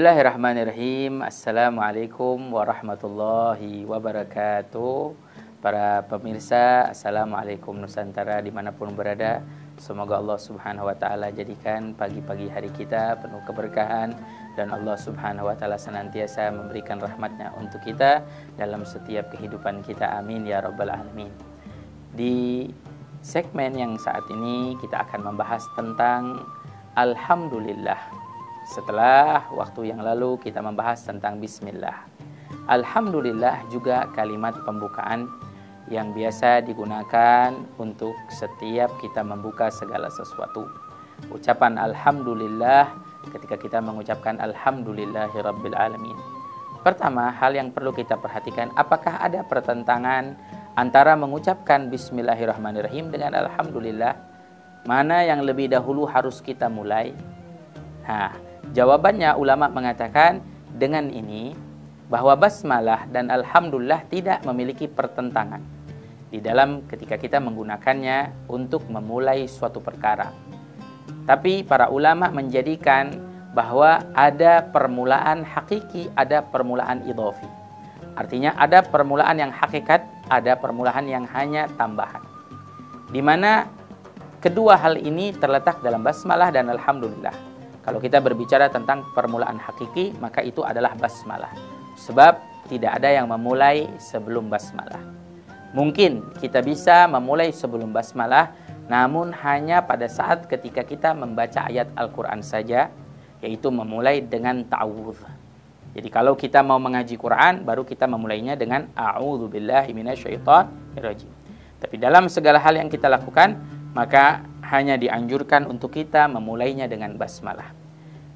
Bismillahirrahmanirrahim. Assalamualaikum warahmatullahi wabarakatuh. Para pemirsa, Assalamualaikum Nusantara dimanapun berada. Semoga Allah subhanahu wa ta'ala jadikan pagi-pagi hari kita penuh keberkahan, dan Allah subhanahu wa ta'ala senantiasa memberikan rahmatnya untuk kita dalam setiap kehidupan kita. Amin ya rabbal alamin. Di segmen yang saat ini kita akan membahas tentang Alhamdulillah. Setelah waktu yang lalu kita membahas tentang Bismillah. Alhamdulillah juga kalimat pembukaan yang biasa digunakan untuk setiap kita membuka segala sesuatu. Ucapan Alhamdulillah ketika kita mengucapkan Alhamdulillahirabbil alamin. Pertama, hal yang perlu kita perhatikan, apakah ada pertentangan antara mengucapkan Bismillahirrahmanirrahim dengan Alhamdulillah? Mana yang lebih dahulu harus kita mulai? Jawabannya ulama mengatakan dengan ini bahwa basmalah dan alhamdulillah tidak memiliki pertentangan di dalam ketika kita menggunakannya untuk memulai suatu perkara. Tapi para ulama menjadikan bahwa ada permulaan hakiki, ada permulaan idhofi. Artinya ada permulaan yang hakikat, ada permulaan yang hanya tambahan. Di mana kedua hal ini terletak dalam basmalah dan alhamdulillah. Kalau kita berbicara tentang permulaan hakiki, maka itu adalah basmalah. Sebab tidak ada yang memulai sebelum basmalah. Mungkin kita bisa memulai sebelum basmalah, namun hanya pada saat ketika kita membaca ayat Al-Quran saja, yaitu memulai dengan ta'awudz. Jadi kalau kita mau mengaji Quran, baru kita memulainya dengan a'udzubillahi minasyaitonirrajim. Tapi dalam segala hal yang kita lakukan, maka hanya dianjurkan untuk kita memulainya dengan basmalah.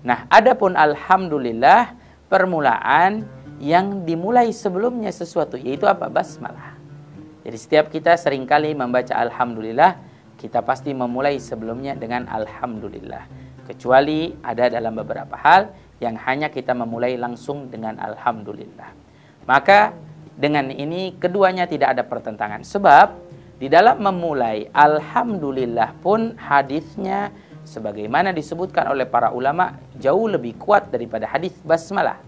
Nah, adapun alhamdulillah, permulaan yang dimulai sebelumnya sesuatu, yaitu apa? Basmalah. Jadi setiap kita seringkali membaca alhamdulillah, kita pasti memulai sebelumnya dengan alhamdulillah. Kecuali ada dalam beberapa hal yang hanya kita memulai langsung dengan alhamdulillah. Maka dengan ini keduanya tidak ada pertentangan. Sebab di dalam memulai alhamdulillah pun hadisnya sebagaimana disebutkan oleh para ulama jauh lebih kuat daripada hadis basmalah.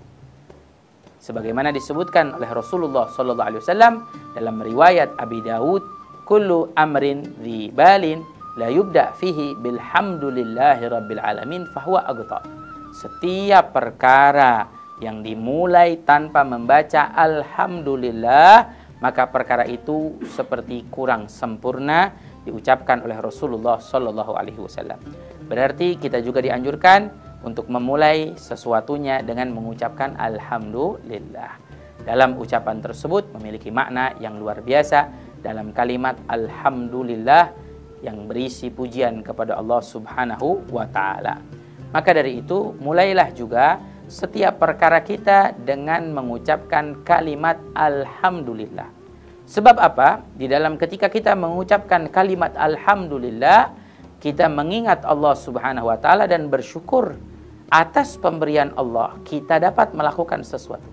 Sebagaimana disebutkan oleh Rasulullah sallallahu alaihi wasallam dalam riwayat Abi Dawud, kullu amrin dzi balin la yubda fihi bilhamdulillahi rabbil alamin fahuwa aghta. Setiap perkara yang dimulai tanpa membaca alhamdulillah, maka perkara itu seperti kurang sempurna, diucapkan oleh Rasulullah sallallahu alaihi wasallam. Berarti kita juga dianjurkan untuk memulai sesuatunya dengan mengucapkan alhamdulillah. Dalam ucapan tersebut memiliki makna yang luar biasa dalam kalimat alhamdulillah yang berisi pujian kepada Allah Subhanahu wa taala. Maka dari itu, mulailah juga setiap perkara kita dengan mengucapkan kalimat alhamdulillah. Sebab apa? Di dalam ketika kita mengucapkan kalimat alhamdulillah, kita mengingat Allah subhanahu wa ta'ala dan bersyukur atas pemberian Allah. Kita dapat melakukan sesuatu.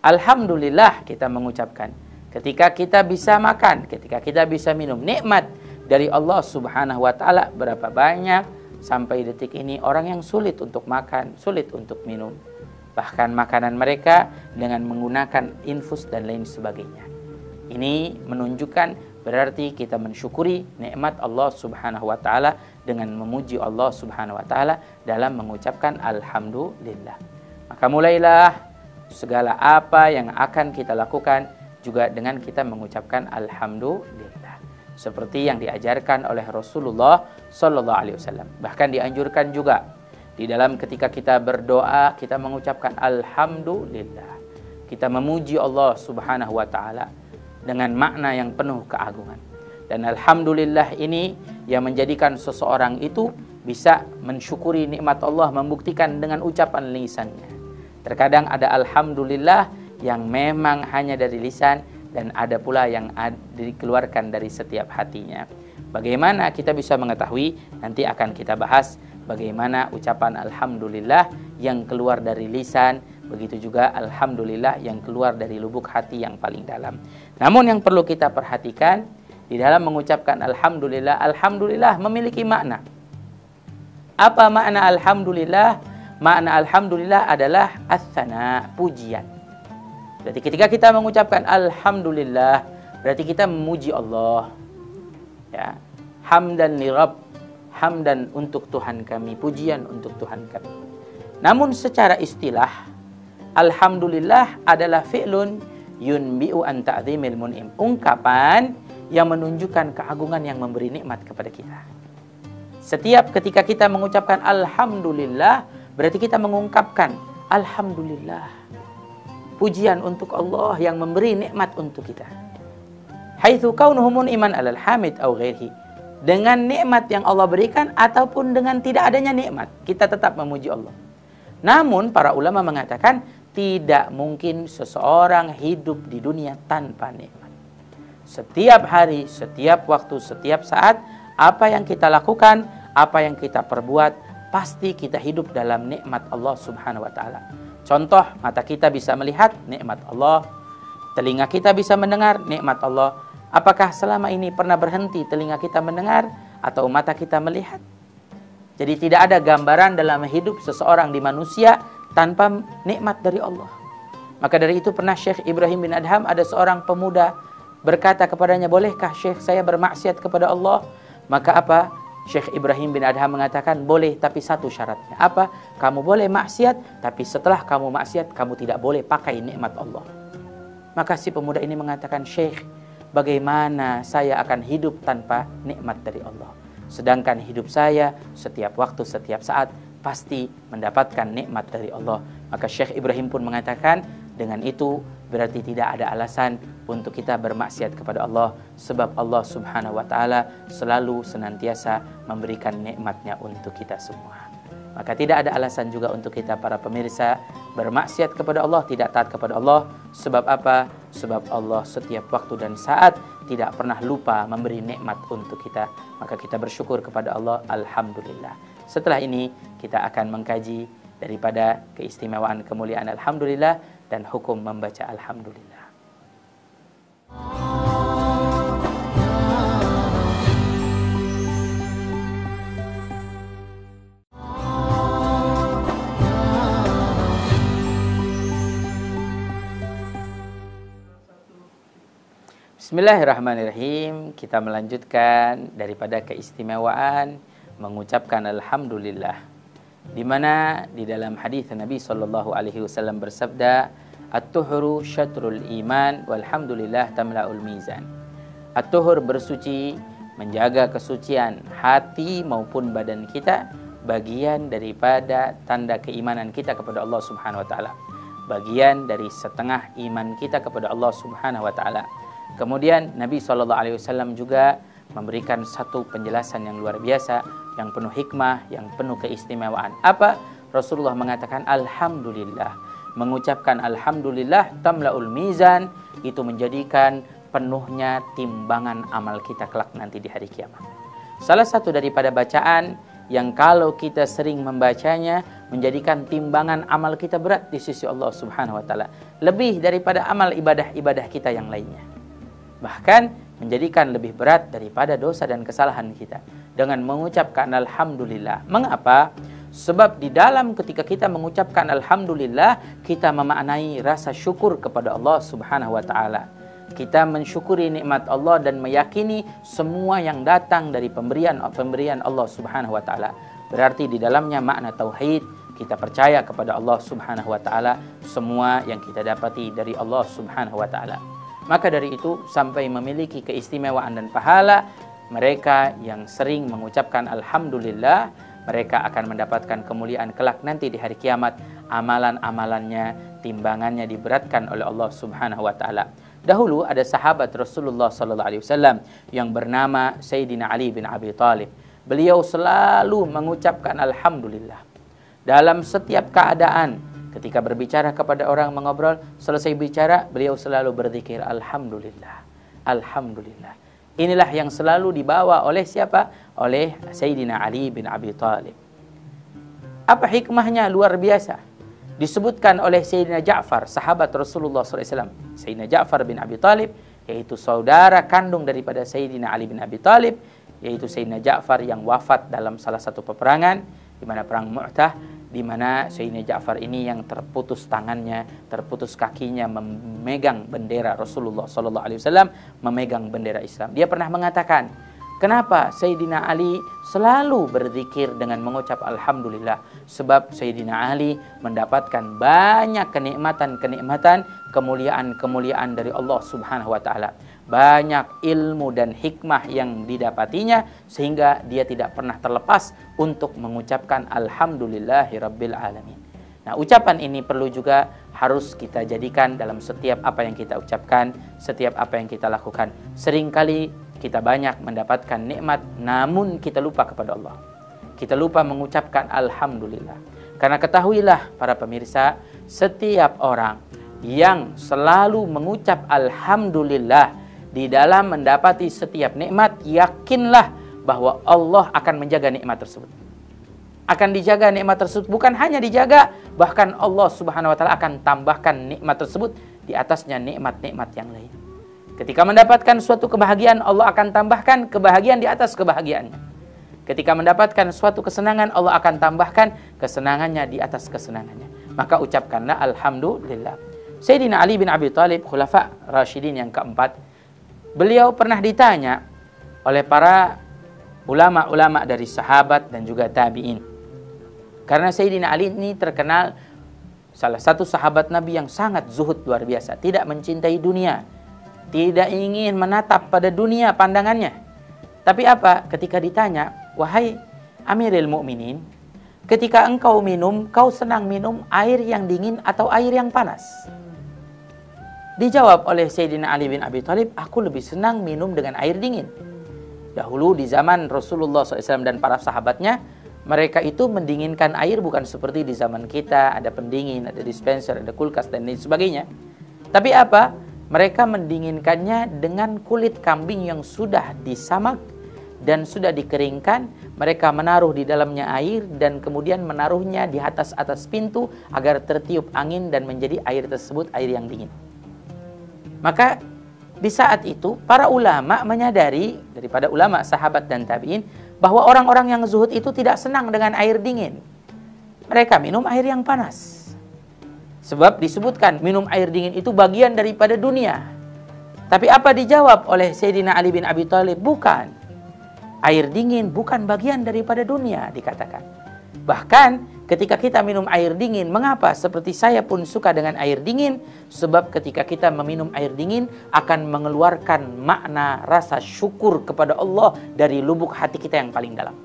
Alhamdulillah kita mengucapkan ketika kita bisa makan, ketika kita bisa minum. Nikmat dari Allah subhanahu wa ta'ala. Berapa banyak sampai detik ini orang yang sulit untuk makan, sulit untuk minum. Bahkan makanan mereka dengan menggunakan infus dan lain sebagainya. Ini menunjukkan berarti kita mensyukuri nikmat Allah subhanahu wa ta'ala dengan memuji Allah subhanahu wa ta'ala dalam mengucapkan alhamdulillah. Maka mulailah segala apa yang akan kita lakukan juga dengan kita mengucapkan alhamdulillah. Seperti yang diajarkan oleh Rasulullah sallallahu alaihi wasallam. Bahkan dianjurkan juga di dalam ketika kita berdoa, kita mengucapkan alhamdulillah. Kita memuji Allah subhanahu wa ta'ala dengan makna yang penuh keagungan. Dan alhamdulillah ini yang menjadikan seseorang itu bisa mensyukuri nikmat Allah, membuktikan dengan ucapan lisannya. Terkadang ada alhamdulillah yang memang hanya dari lisan, dan ada pula yang dikeluarkan dari setiap hatinya. Bagaimana kita bisa mengetahui? Nanti akan kita bahas bagaimana ucapan alhamdulillah yang keluar dari lisan, begitu juga alhamdulillah yang keluar dari lubuk hati yang paling dalam. Namun yang perlu kita perhatikan, di dalam mengucapkan alhamdulillah, alhamdulillah memiliki makna. Apa makna alhamdulillah? Makna alhamdulillah adalah ats-tsana, pujian. Berarti ketika kita mengucapkan alhamdulillah, berarti kita memuji Allah. Ya. Hamdan li Rabb, hamdan untuk Tuhan kami, pujian untuk Tuhan kami. Namun secara istilah, alhamdulillah adalah fi'lun yunbi'u an ta'zimil mun'im, ungkapan yang menunjukkan keagungan yang memberi nikmat kepada kita. Setiap ketika kita mengucapkan alhamdulillah, berarti kita mengungkapkan alhamdulillah, pujian untuk Allah yang memberi nikmat untuk kita. Haitsu kaunuhu mun'iman 'alal hamid aw ghairihi, dengan nikmat yang Allah berikan ataupun dengan tidak adanya nikmat, kita tetap memuji Allah. Namun para ulama mengatakan tidak mungkin seseorang hidup di dunia tanpa nikmat. Setiap hari, setiap waktu, setiap saat, apa yang kita lakukan, apa yang kita perbuat, pasti kita hidup dalam nikmat Allah Subhanahu wa taala. Contoh, mata kita bisa melihat, nikmat Allah. Telinga kita bisa mendengar, nikmat Allah. Apakah selama ini pernah berhenti telinga kita mendengar atau mata kita melihat? Jadi tidak ada gambaran dalam hidup seseorang di manusia tanpa nikmat dari Allah. Maka dari itu pernah Syekh Ibrahim bin Adham, ada seorang pemuda berkata kepadanya, bolehkah Syekh saya bermaksiat kepada Allah? Maka apa? Syekh Ibrahim bin Adham mengatakan, boleh, tapi satu syaratnya. Apa? Kamu boleh maksiat, tapi setelah kamu maksiat, kamu tidak boleh pakai nikmat Allah. Maka si pemuda ini mengatakan, Syekh, bagaimana saya akan hidup tanpa nikmat dari Allah? Sedangkan hidup saya setiap waktu, setiap saat pasti mendapatkan nikmat dari Allah. Maka Syekh Ibrahim pun mengatakan, dengan itu berarti tidak ada alasan untuk kita bermaksiat kepada Allah, sebab Allah Subhanahu wa taala selalu senantiasa memberikan nikmatnya untuk kita semua. Maka tidak ada alasan juga untuk kita para pemirsa bermaksiat kepada Allah, tidak taat kepada Allah. Sebab apa? Sebab Allah setiap waktu dan saat tidak pernah lupa memberi nikmat untuk kita. Maka kita bersyukur kepada Allah, alhamdulillah. Setelah ini kita akan mengkaji daripada keistimewaan kemuliaan alhamdulillah dan hukum membaca alhamdulillah. Bismillahirrahmanirrahim. Kita melanjutkan daripada keistimewaan mengucapkan alhamdulillah, di mana di dalam hadis Nabi sallallahu alaihi wasallam bersabda, at-tuhuru syatrul iman walhamdulillah tamla'ul mizan. At-tuhur bersuci, menjaga kesucian hati maupun badan kita, bagian daripada tanda keimanan kita kepada Allah Subhanahu wa taala. Bagian dari setengah iman kita kepada Allah Subhanahu wa taala. Kemudian Nabi SAW juga memberikan satu penjelasan yang luar biasa, yang penuh hikmah, yang penuh keistimewaan. Apa? Rasulullah mengatakan alhamdulillah. Mengucapkan alhamdulillah tamla'ul mizan, itu menjadikan penuhnya timbangan amal kita kelak nanti di hari kiamat. Salah satu daripada bacaan yang kalau kita sering membacanya menjadikan timbangan amal kita berat di sisi Allah Subhanahu wa taala, lebih daripada amal ibadah-ibadah kita yang lainnya. Bahkan menjadikan lebih berat daripada dosa dan kesalahan kita dengan mengucapkan alhamdulillah. Mengapa? Sebab di dalam ketika kita mengucapkan alhamdulillah, kita memaknai rasa syukur kepada Allah Subhanahu wa taala. Kita mensyukuri nikmat Allah dan meyakini semua yang datang dari pemberian Allah Subhanahu wa taala. Berarti di dalamnya makna tauhid, kita percaya kepada Allah Subhanahu wa taala, semua yang kita dapati dari Allah Subhanahu wa taala. Maka dari itu sampai memiliki keistimewaan dan pahala, mereka yang sering mengucapkan alhamdulillah, mereka akan mendapatkan kemuliaan kelak nanti di hari kiamat. Amalan-amalannya, timbangannya diberatkan oleh Allah Subhanahu wa taala. Dahulu ada sahabat Rasulullah sallallahu alaihi wasallam yang bernama Sayyidina Ali bin Abi Thalib. Beliau selalu mengucapkan alhamdulillah dalam setiap keadaan. Ketika berbicara kepada orang, mengobrol, selesai bicara, beliau selalu berzikir alhamdulillah, alhamdulillah. Inilah yang selalu dibawa oleh siapa? Oleh Sayyidina Ali bin Abi Thalib. Apa hikmahnya? Luar biasa. Disebutkan oleh Sayyidina Ja'far, sahabat Rasulullah SAW. Sayyidina Ja'far bin Abi Thalib, yaitu saudara kandung daripada Sayyidina Ali bin Abi Thalib, yaitu Sayyidina Ja'far yang wafat dalam salah satu peperangan, di mana perang Mu'tah. di mana Sayyidina Ja'far ini yang terputus tangannya, terputus kakinya memegang bendera Rasulullah sallallahu alaihi wasallam, memegang bendera Islam. Dia pernah mengatakan, kenapa Sayyidina Ali selalu berzikir dengan mengucap alhamdulillah? Sebab Sayyidina Ali mendapatkan banyak kenikmatan-kenikmatan, kemuliaan-kemuliaan dari Allah Subhanahu wa taala. Banyak ilmu dan hikmah yang didapatinya sehingga dia tidak pernah terlepas untuk mengucapkan alhamdulillahirabbil alamin. Nah, ucapan ini perlu juga harus kita jadikan dalam setiap apa yang kita ucapkan, setiap apa yang kita lakukan. Seringkali kita banyak mendapatkan nikmat namun kita lupa kepada Allah. Kita lupa mengucapkan alhamdulillah. Karena ketahuilah para pemirsa, setiap orang yang selalu mengucap alhamdulillah di dalam mendapati setiap nikmat, yakinlah bahwa Allah akan menjaga nikmat tersebut. Akan dijaga nikmat tersebut, bukan hanya dijaga, bahkan Allah Subhanahu wa taala akan tambahkan nikmat tersebut di atasnya nikmat-nikmat yang lain. Ketika mendapatkan suatu kebahagiaan, Allah akan tambahkan kebahagiaan di atas kebahagiaannya. Ketika mendapatkan suatu kesenangan, Allah akan tambahkan kesenangannya di atas kesenangannya. Maka ucapkanlah alhamdulillah. Sayyidina Ali bin Abi Thalib, khulafa Rasyidin yang keempat, beliau pernah ditanya oleh para ulama-ulama dari sahabat dan juga tabi'in. Karena Sayyidina Ali ini terkenal salah satu sahabat Nabi yang sangat zuhud luar biasa. Tidak mencintai dunia. Tidak ingin menatap pada dunia pandangannya. Tapi apa? Ketika ditanya, wahai Amiril Mukminin, ketika engkau minum, kau senang minum air yang dingin atau air yang panas? Dijawab oleh Sayyidina Ali bin Abi Thalib, aku lebih senang minum dengan air dingin. Dahulu di zaman Rasulullah SAW dan para sahabatnya, mereka itu mendinginkan air bukan seperti di zaman kita, ada pendingin, ada dispenser, ada kulkas, dan lain sebagainya. Tapi apa? Mereka mendinginkannya dengan kulit kambing yang sudah disamak dan sudah dikeringkan. Mereka menaruh di dalamnya air dan kemudian menaruhnya di atas pintu agar tertiup angin dan menjadi air tersebut air yang dingin. Maka di saat itu para ulama menyadari, daripada ulama, sahabat dan tabi'in, bahwa orang-orang yang zuhud itu tidak senang dengan air dingin. Mereka minum air yang panas. Sebab disebutkan minum air dingin itu bagian daripada dunia. Tapi apa dijawab oleh Sayyidina Ali bin Abi Thalib? Bukan. Air dingin bukan bagian daripada dunia, dikatakan. Bahkan ketika kita minum air dingin, mengapa? Seperti saya pun suka dengan air dingin, sebab ketika kita meminum air dingin akan mengeluarkan makna rasa syukur kepada Allah dari lubuk hati kita yang paling dalam.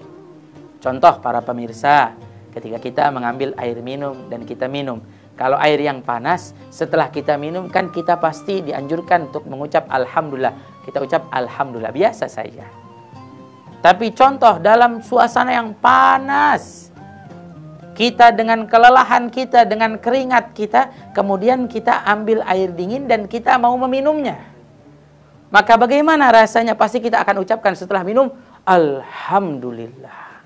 Contoh para pemirsa, ketika kita mengambil air minum dan kita minum, kalau air yang panas, setelah kita minum kan kita pasti dianjurkan untuk mengucap alhamdulillah. Kita ucap alhamdulillah biasa saja. Tapi contoh dalam suasana yang panas, kita dengan kelelahan kita, dengan keringat kita, kemudian kita ambil air dingin dan kita mau meminumnya. Maka bagaimana rasanya? Pasti kita akan ucapkan setelah minum, alhamdulillah.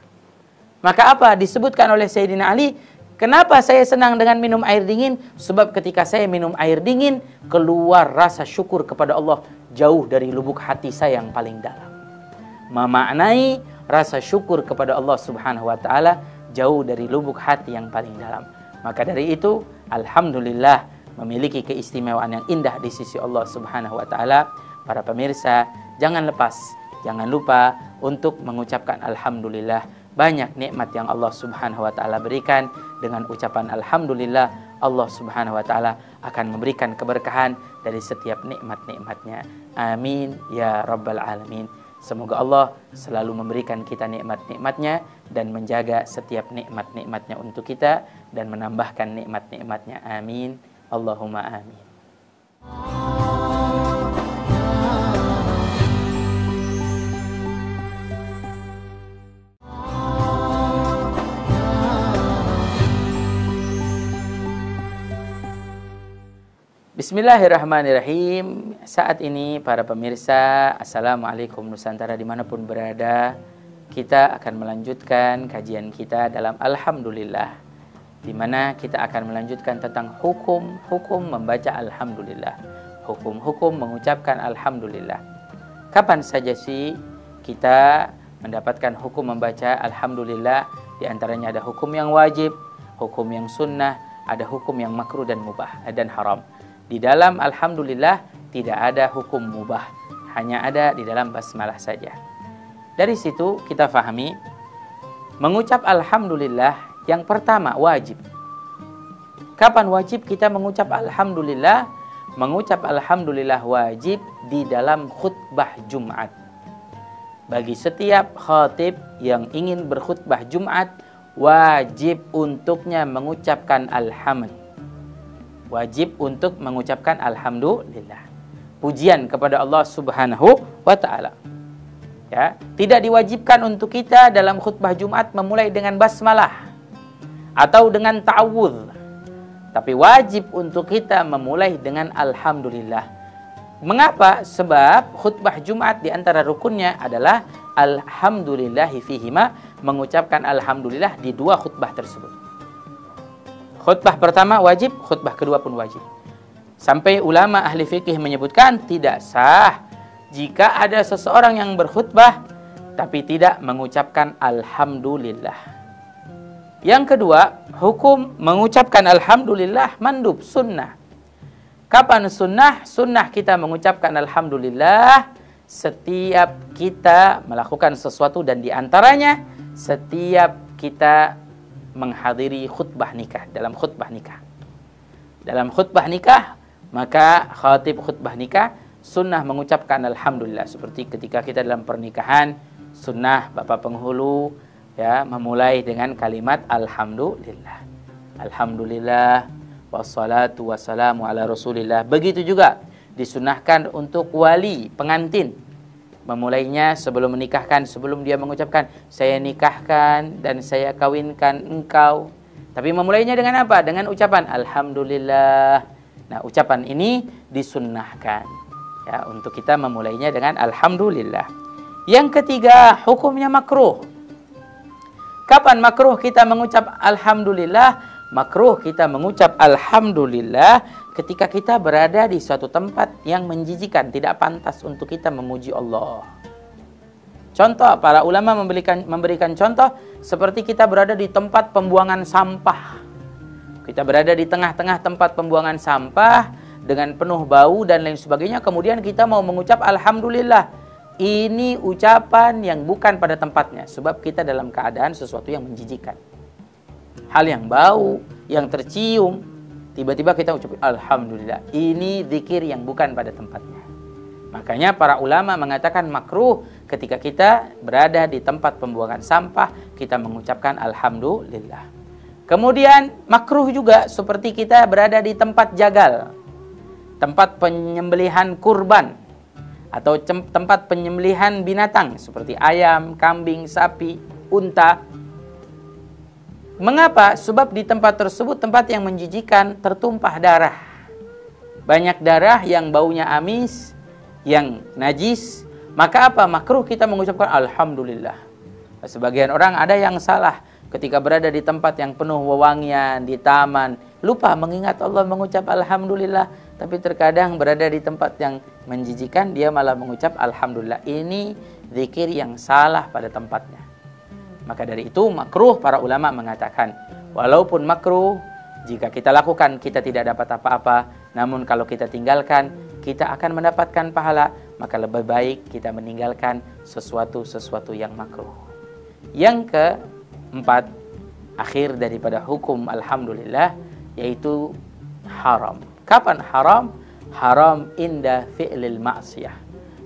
Maka apa? Disebutkan oleh Sayyidina Ali, kenapa saya senang dengan minum air dingin? Sebab ketika saya minum air dingin, keluar rasa syukur kepada Allah jauh dari lubuk hati saya yang paling dalam. Memaknai rasa syukur kepada Allah Subhanahu wa taala jauh dari lubuk hati yang paling dalam. Maka dari itu, alhamdulillah memiliki keistimewaan yang indah di sisi Allah Subhanahu wa taala. Para pemirsa, jangan lupa untuk mengucapkan alhamdulillah. Banyak nikmat yang Allah Subhanahu wa taala berikan. Dengan ucapan alhamdulillah, Allah Subhanahu wa taala akan memberikan keberkahan dari setiap nikmat-nikmatnya. Amin ya rabbal alamin. Semoga Allah selalu memberikan kita nikmat-nikmatnya dan menjaga setiap nikmat-nikmatnya untuk kita dan menambahkan nikmat-nikmatnya. Amin. Allahumma amin. Bismillahirrahmanirrahim. Saat ini para pemirsa, Assalamualaikum Nusantara dimanapun berada, kita akan melanjutkan kajian kita dalam Alhamdulillah, di mana kita akan melanjutkan tentang hukum-hukum membaca Alhamdulillah, hukum-hukum mengucapkan Alhamdulillah. Kapan saja sih kita mendapatkan hukum membaca Alhamdulillah? Di antaranya ada hukum yang wajib, hukum yang sunnah, ada hukum yang makruh dan mubah dan haram. Di dalam alhamdulillah tidak ada hukum mubah, hanya ada di dalam basmalah saja. Dari situ kita fahami mengucap alhamdulillah yang pertama wajib. Kapan wajib kita mengucap alhamdulillah? Mengucap alhamdulillah wajib di dalam khutbah Jumat. Bagi setiap khatib yang ingin berkhutbah Jumat, wajib untuknya mengucapkan alhamd. Wajib untuk mengucapkan alhamdulillah. Pujian kepada Allah Subhanahu wa taala. Ya, tidak diwajibkan untuk kita dalam khutbah Jumat memulai dengan basmalah atau dengan ta'awudz. Tapi wajib untuk kita memulai dengan alhamdulillah. Mengapa? Sebab khutbah Jumat di antara rukunnya adalah alhamdulillahi fihima, mengucapkan alhamdulillah di dua khutbah tersebut. Khutbah pertama wajib, khutbah kedua pun wajib. Sampai ulama ahli fikih menyebutkan tidak sah jika ada seseorang yang berkhutbah tapi tidak mengucapkan alhamdulillah. Yang kedua, hukum mengucapkan alhamdulillah mandub, sunnah. Kapan sunnah? Sunnah kita mengucapkan alhamdulillah setiap kita melakukan sesuatu, dan diantaranya setiap kita menghadiri khutbah nikah. Dalam khutbah nikah, maka khatib khutbah nikah sunnah mengucapkan alhamdulillah. Seperti ketika kita dalam pernikahan, sunnah bapak penghulu ya memulai dengan kalimat alhamdulillah. Alhamdulillah wassalatu wassalamu ala rasulillah. Begitu juga disunnahkan untuk wali pengantin, memulainya sebelum menikahkan, sebelum dia mengucapkan saya nikahkan dan saya kawinkan engkau. Tapi memulainya dengan apa? Dengan ucapan alhamdulillah. Nah, ucapan ini disunnahkan ya untuk kita memulainya dengan alhamdulillah. Yang ketiga, hukumnya makruh. Kapan makruh kita mengucap alhamdulillah? Makruh kita mengucap alhamdulillah ketika kita berada di suatu tempat yang menjijikan, tidak pantas untuk kita memuji Allah. Contoh, para ulama memberikan contoh seperti kita berada di tempat pembuangan sampah. Kita berada di tengah-tengah tempat pembuangan sampah dengan penuh bau dan lain sebagainya, kemudian kita mau mengucap alhamdulillah. Ini ucapan yang bukan pada tempatnya, sebab kita dalam keadaan sesuatu yang menjijikan. Hal yang bau, yang tercium, tiba-tiba kita ucap alhamdulillah. Ini zikir yang bukan pada tempatnya. Makanya para ulama mengatakan makruh ketika kita berada di tempat pembuangan sampah, kita mengucapkan alhamdulillah. Kemudian makruh juga seperti kita berada di tempat jagal, tempat penyembelihan kurban, atau tempat penyembelihan binatang seperti ayam, kambing, sapi, unta. Mengapa? Sebab di tempat tersebut tempat yang menjijikan, tertumpah darah. Banyak darah yang baunya amis, yang najis. Maka apa? Makruh kita mengucapkan alhamdulillah. Sebagian orang ada yang salah ketika berada di tempat yang penuh wewangian, di taman, lupa mengingat Allah, mengucap alhamdulillah. Tapi terkadang berada di tempat yang menjijikan, dia malah mengucap alhamdulillah. Ini zikir yang salah pada tempatnya. Maka dari itu makruh, para ulama mengatakan walaupun makruh, jika kita lakukan kita tidak dapat apa-apa, namun kalau kita tinggalkan kita akan mendapatkan pahala. Maka lebih baik kita meninggalkan sesuatu yang makruh. Yang keempat, akhir daripada hukum alhamdulillah, yaitu haram. Kapan haram? Haram inda fi'lil ma'siyah.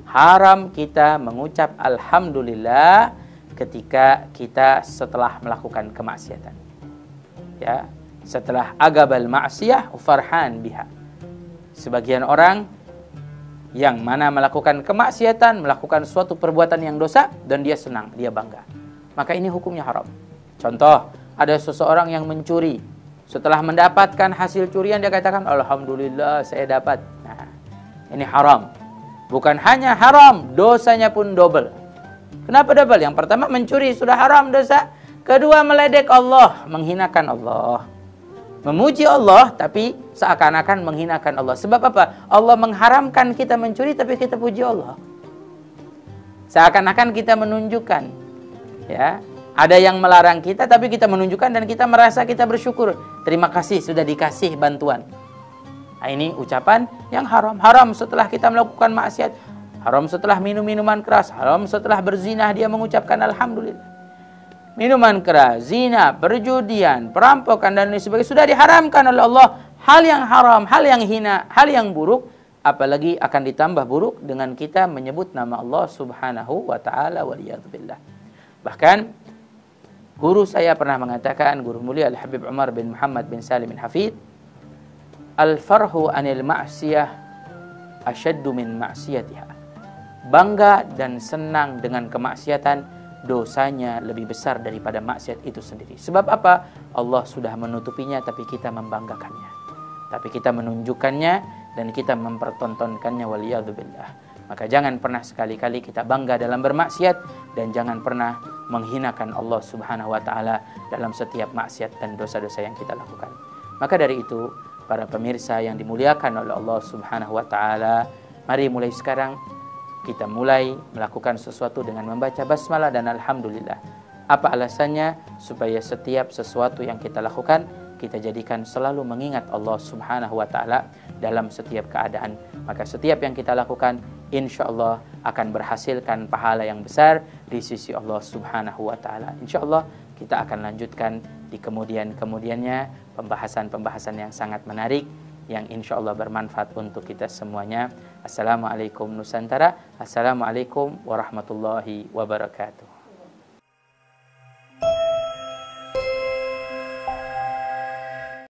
Haram kita mengucap alhamdulillah ketika kita setelah melakukan kemaksiatan. Ya, setelah agabal ma'siyah farhan biha. Sebagian orang yang mana melakukan kemaksiatan, melakukan suatu perbuatan yang dosa dan dia senang, dia bangga. Maka ini hukumnya haram. Contoh, ada seseorang yang mencuri. Setelah mendapatkan hasil curian dia katakan alhamdulillah saya dapat. Nah, ini haram. Bukan hanya haram, dosanya pun double. Kenapa double? Yang pertama mencuri sudah haram dosa. Kedua meledek Allah, menghinakan Allah. Memuji Allah tapi seakan-akan menghinakan Allah. Sebab apa? Allah mengharamkan kita mencuri tapi kita puji Allah. Seakan-akan kita menunjukkan ya Ada yang melarang kita, tapi kita menunjukkan dan kita merasa kita bersyukur. Terima kasih sudah dikasih bantuan. Nah, ini ucapan yang haram. Haram setelah kita melakukan maksiat. Haram setelah minum minuman keras. Haram setelah berzina dia mengucapkan alhamdulillah. Minuman keras, zina, perjudian, perampokan dan lain sebagainya sudah diharamkan oleh Allah. Hal yang haram, hal yang hina, hal yang buruk, apalagi akan ditambah buruk dengan kita menyebut nama Allah Subhanahu wa taala waliyadzubillah. Bahkan guru saya pernah mengatakan, guru mulia Al-Habib Umar bin Muhammad bin Salim bin Hafid, al-farhu anil ma'siyah asyaddu min ma'siyatiha. Bangga dan senang dengan kemaksiatan dosanya lebih besar daripada maksiat itu sendiri. Sebab apa? Allah sudah menutupinya tapi kita membanggakannya. Tapi kita menunjukkannya dan kita mempertontonkannya waliyadzubillah. Maka jangan pernah sekali-kali kita bangga dalam bermaksiat dan jangan pernah menghinakan Allah Subhanahu wa taala dalam setiap maksiat dan dosa-dosa yang kita lakukan. Maka dari itu, para pemirsa yang dimuliakan oleh Allah Subhanahu wa taala, mari mulai sekarang kita mulai melakukan sesuatu dengan membaca basmalah dan alhamdulillah. Apa alasannya? Supaya setiap sesuatu yang kita lakukan kita jadikan selalu mengingat Allah Subhanahu wa taala dalam setiap keadaan. Maka setiap yang kita lakukan insyaallah akan berhasilkan pahala yang besar di sisi Allah Subhanahu wa taala. Insyaallah kita akan lanjutkan di kemudian-kemudiannya pembahasan-pembahasan yang sangat menarik yang insyaallah bermanfaat untuk kita semuanya. Assalamualaikum Nusantara. Assalamualaikum warahmatullahi wabarakatuh.